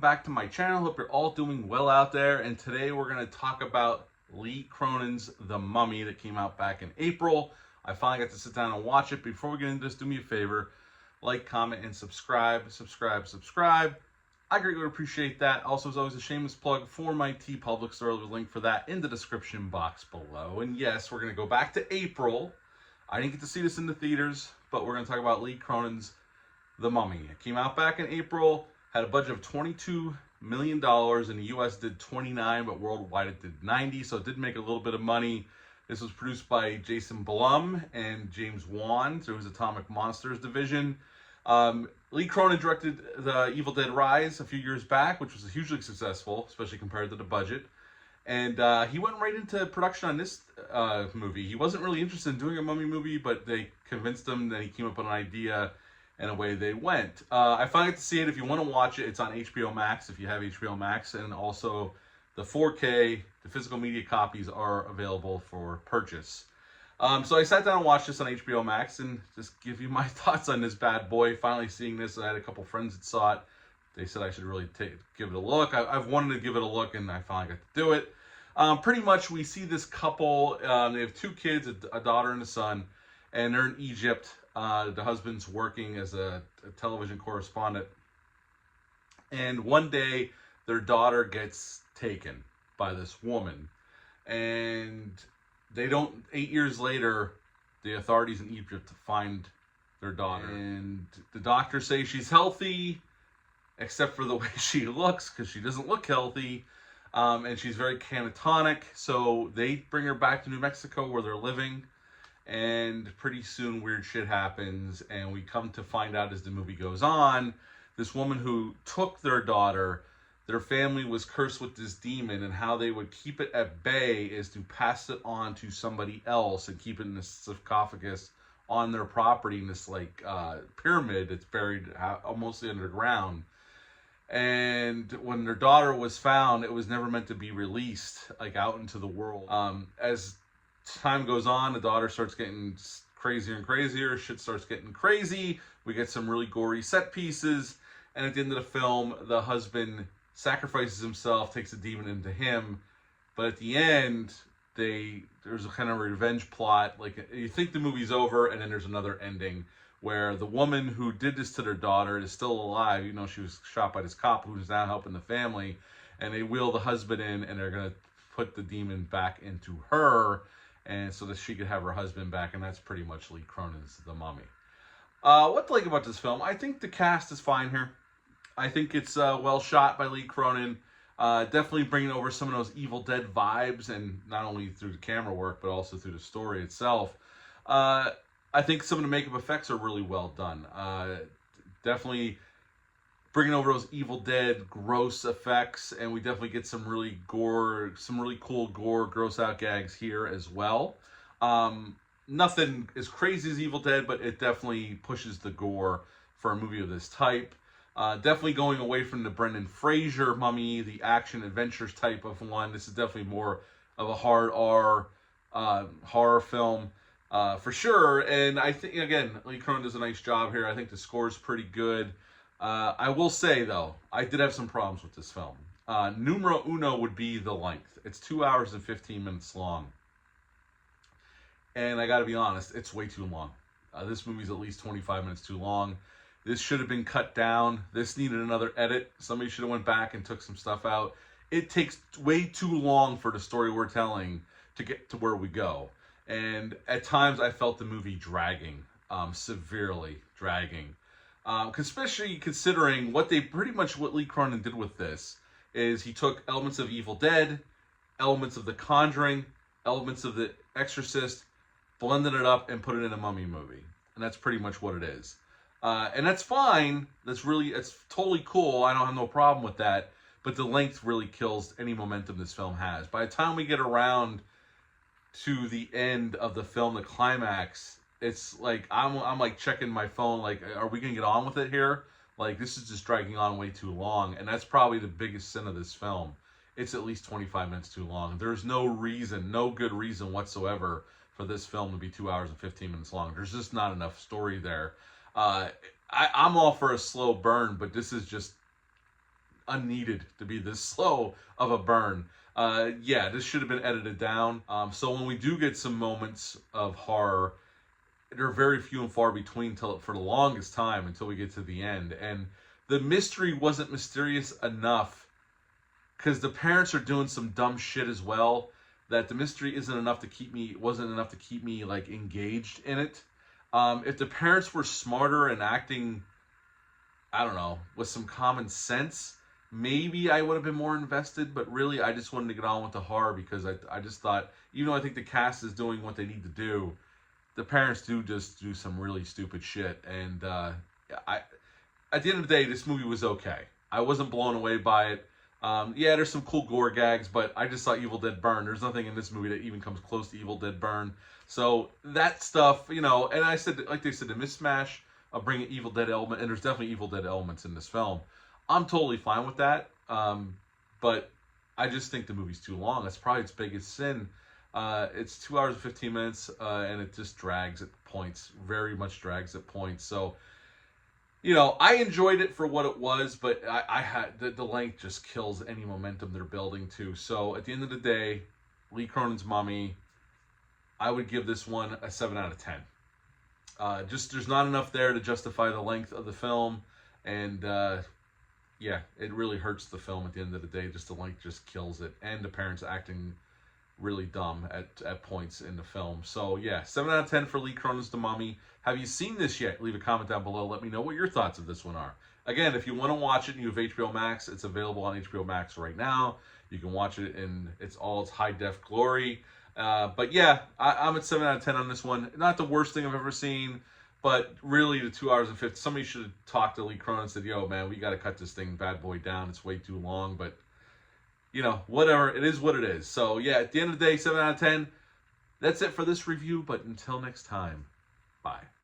back to my channel. Hope you're all doing well out there. And today we're going to talk about Lee Cronin's The Mummy that came out back in April. I finally got to sit down and watch it. Before we get into this, do me a favor. Like, comment, and subscribe. I greatly would appreciate that. Also, as always, a shameless plug for my TeePublic store. There's a link for that in the description box below. And yes, we're going to go back to April. I didn't get to see this in the theaters, but we're going to talk about Lee Cronin's The Mummy. It came out back in April, had a budget of $22 million. In the US did 29, but worldwide it did 90, so it did make a little bit of money. This was produced by Jason Blum and James Wan through his Atomic Monsters division. Lee Cronin directed The Evil Dead Rise a few years back, which was hugely successful, especially compared to the budget. And he went right into production on this movie. He wasn't really interested in doing a mummy movie, but they convinced him, that he came up with an idea, and away they went. I finally got to see it. If you want to watch it, it's on HBO Max, if you have HBO Max, and also the 4K, the physical media copies are available for purchase. So I sat down and watched this on HBO Max and just give you my thoughts on this bad boy. Finally seeing this, I had a couple friends that saw it. They said I should really give it a look. I've wanted to give it a look, and I finally got to do it. Pretty much, we see this couple. They have two kids, a daughter and a son, and they're in Egypt. The husband's working as a television correspondent. And one day, their daughter gets taken by this woman. And they don't, 8 years later, the authorities in Egypt find their daughter. And the doctors say she's healthy, except for the way she looks, because she doesn't look healthy. And she's very catatonic. So they bring her back to New Mexico where they're living. And pretty soon weird shit happens. And we come to find out as the movie goes on, this woman who took their daughter, their family was cursed with this demon, and how they would keep it at bay is to pass it on to somebody else and keep it in this sarcophagus on their property in this like pyramid that's buried almost underground. And when their daughter was found, it was never meant to be released like out into the world. As time goes on, the daughter starts getting crazier and crazier. Shit starts getting crazy. We get some really gory set pieces. And at the end of the film, the husband sacrifices himself, takes the demon into him. But at the end, there's a kind of revenge plot. Like, you think the movie's over, and then there's another ending where the woman who did this to their daughter is still alive. You know, she was shot by this cop who's now helping the family. And they wheel the husband in, and they're going to put the demon back into her, and so that she could have her husband back. And that's pretty much Lee Cronin's The Mummy. What to like about this film? I think the cast is fine here. I think it's well shot by Lee Cronin. Definitely bringing over some of those Evil Dead vibes, and not only through the camera work, but also through the story itself. I think some of the makeup effects are really well done. Definitely bringing over those Evil Dead gross effects, and we definitely get some really cool gore, gross out gags here as well. Nothing as crazy as Evil Dead, but it definitely pushes the gore for a movie of this type. Definitely going away from the Brendan Fraser Mummy, the action adventures type of one. This is definitely more of a hard R horror film for sure. And I think, again, Lee Cronin does a nice job here. I think the score is pretty good. I will say, though, I did have some problems with this film. Numero uno would be the length. It's 2 hours and 15 minutes long. And I got to be honest, it's way too long. This movie's at least 25 minutes too long. This should have been cut down. This needed another edit. Somebody should have went back and took some stuff out. It takes way too long for the story we're telling to get to where we go. And at times I felt the movie dragging, severely dragging. Especially considering what Lee Cronin did with this is he took elements of Evil Dead, elements of The Conjuring, elements of The Exorcist, blended it up and put it in a mummy movie. And that's pretty much what it is. And that's fine. It's totally cool. I don't have no problem with that. But the length really kills any momentum this film has. By the time we get around to the end of the film, the climax, it's like I'm like checking my phone, like, are we gonna get on with it here? Like, this is just dragging on way too long. And that's probably the biggest sin of this film. It's at least 25 minutes too long. There's no good reason whatsoever for this film to be 2 hours and 15 minutes long. There's just not enough story there. I'm all for a slow burn, but this is just unneeded to be this slow of a burn. Yeah, this should have been edited down. So when we do get some moments of horror, they're very few and far between till for the longest time until we get to the end. And the mystery wasn't mysterious enough because the parents are doing some dumb shit as well, that the mystery isn't enough to keep me, wasn't enough to keep me like engaged in it. If the parents were smarter and acting, I don't know, with some common sense, maybe I would have been more invested. But really, I just wanted to get on with the horror because I just thought, even though I think the cast is doing what they need to do, the parents do just do some really stupid shit. And at the end of the day, this movie was okay. I wasn't blown away by it. Yeah, there's some cool gore gags, but I just saw Evil Dead Burn. There's nothing in this movie that even comes close to Evil Dead Burn. So that stuff, you know, and I said, like they said, the mismatch of bringing Evil Dead element, and there's definitely Evil Dead elements in this film. I'm totally fine with that. But I just think the movie's too long. That's probably its biggest sin. It's 2 hours and 15 minutes, and it just drags at points. Very much drags at points. So, you know, I enjoyed it for what it was, but I had the length just kills any momentum they're building to. So at the end of the day, Lee Cronin's Mummy, I would give this one a 7 out of 10. Just there's not enough there to justify the length of the film, and yeah, it really hurts the film at the end of the day. Just the length just kills it, and the parents acting really dumb at points in the film. So yeah, 7 out of 10 for Lee Cronin's The Mummy. Have you seen this yet? Leave a comment down below. Let me know what your thoughts of this one are. Again, if you want to watch it and you have HBO Max, it's available on HBO Max right now. You can watch it in its high def glory. But yeah, I'm at 7 out of 10 on this one. Not the worst thing I've ever seen, but really the 2 hours and 50. Somebody should have talked to Lee Cronin and said, yo, man, we got to cut this thing bad boy down. It's way too long, but you know, whatever. It is what it is. So yeah, at the end of the day, 7 out of 10. That's it for this review, but until next time, bye.